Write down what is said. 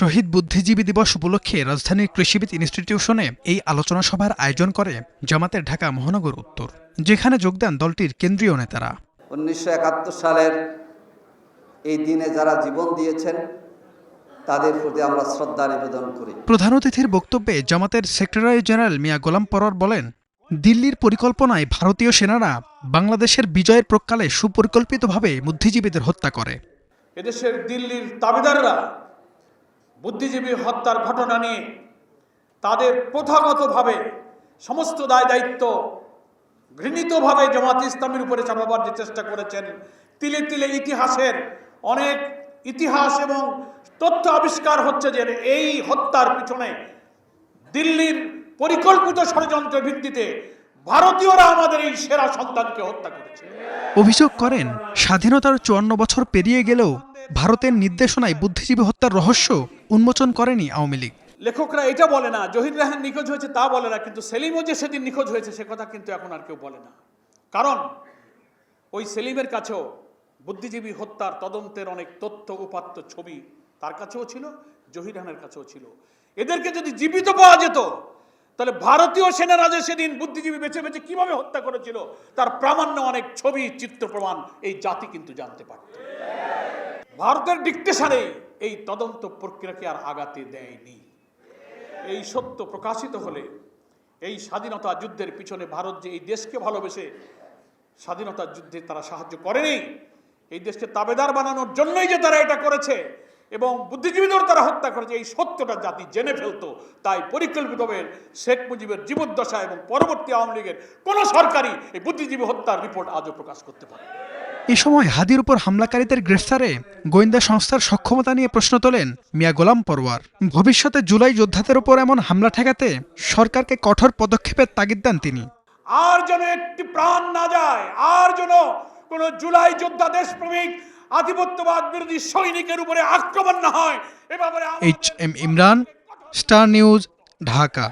শহীদ বুদ্ধিজীবী দিবস উপলক্ষে রাজধানীর কৃষিবিদ ইনস্টিটিউশনে এই আলোচনা সভার আয়োজন করে জামাতের ঢাকা মহানগর উত্তর, যেখানে যোগ দেন দলটির কেন্দ্রীয় নেতারা। 1971 সালের এই দিনে যারা জীবন দিয়েছেন তাদের প্রতি আমরা শ্রদ্ধা নিবেদন করি। প্রধান অতিথির বক্তব্যে জামাতের সেক্রেটারি জেনারেল মিয়া গোলাম পরোয়ার বলেন, দিল্লির পরিকল্পনায় ভারতীয় সেনারা বাংলাদেশের বিজয়ের প্রাক্কালে সুপরিকল্পিতভাবে বুদ্ধিজীবীদের হত্যা করে। এদেশের দিল্লির দাবিদাররা বুদ্ধিজীবী হত্যার ঘটনা নিয়ে তাদের প্রথাগতভাবে সমস্ত দায় দায়িত্ব ঘৃণিতভাবে জামাত ইসলামের উপরে চাপাবার যে চেষ্টা করেছেন, তিলে তিলে ইতিহাসের অনেক ইতিহাস এবং তথ্য আবিষ্কার হচ্ছে যে এই হত্যার পিছনে দিল্লির পরিকল্পিত ষড়যন্ত্রের ভিত্তিতে ভারতীয়রা আমাদের এই সেরা সন্তানকে হত্যা করেছে। অভিযোগ করেন, স্বাধীনতার 54 বছর পেরিয়ে গেলেও ভারতের নির্দেশনায় বুদ্ধিজীবী হত্যার রহস্য উন্মোচন করেনি আওয়ামী লীগ। লেখকরা এটা বলে না জহির রায়হান নিখোঁজ হয়েছে তা বলে না, কিন্তু সেলিমও যে সেদিন নিখোঁজ হয়েছে সে কথা কিন্তু এখন আর কেউ বলে না। কারণ ওই সেলিমের কাছেও বুদ্ধিজীবী হত্যার তদন্তের অনেক তথ্য উপাত্ত ছবি তার কাছেও ছিল, জহির রায়হানের কাছেও ছিল। এদেরকে যদি জীবিত পাওয়া যেত তাহলে ভারতীয় সেনারা যে সেদিন বুদ্ধিজীবী বেছে বেছে কিভাবে হত্যা করেছিল তার প্রামাণ্য অনেক ছবি চিত্র প্রমাণ এই জাতি কিন্তু জানতে পারত। ভারতের ডিকটেশনে এই তদন্ত প্রক্রিয়াকে আর আগাতে দেয়নি। এই সত্য প্রকাশিত হলে এই স্বাধীনতা যুদ্ধের পিছনে ভারত যে এই দেশকে ভালোবেসে স্বাধীনতা যুদ্ধে তারা সাহায্য করেনি, এই দেশকে তাবেদার বানানোর জন্যই যে তারা এটা করেছে এবং বুদ্ধিজীবীদের তারা হত্যা করেছে, এই সত্যটা জাতি জেনে ফেলতো। তাই পরিকল্পিতভাবে শেখ মুজিবের জীবদ্দশা এবং পরবর্তী আওয়ামী লীগের কোনো সরকারই এই বুদ্ধিজীবী হত্যার রিপোর্ট আজও প্রকাশ করতে পারে। এ সময় হাদির উপর হামলাকারীদের গ্রেফতারে গোয়েন্দা সংস্থার সক্ষমতা নিয়ে প্রশ্ন তোলেন মিয়া গোলাম পরোয়ার। ভবিষ্যতে জুলাই যোদ্ধাদের উপর এমন হামলা ঠেকাতে সরকারকে কঠোর পদক্ষেপের তাগিদ দেন তিনি। আর যেন একটি প্রাণ না যায়, আর যেন কোন জুলাই যোদ্ধা দেশপ্রেমিক আধিপত্যবাদ বিরোধী সৈনিকের উপরে আক্রমণ না হয়। এ ব্যাপারে HM Imran, star news, Dhaka.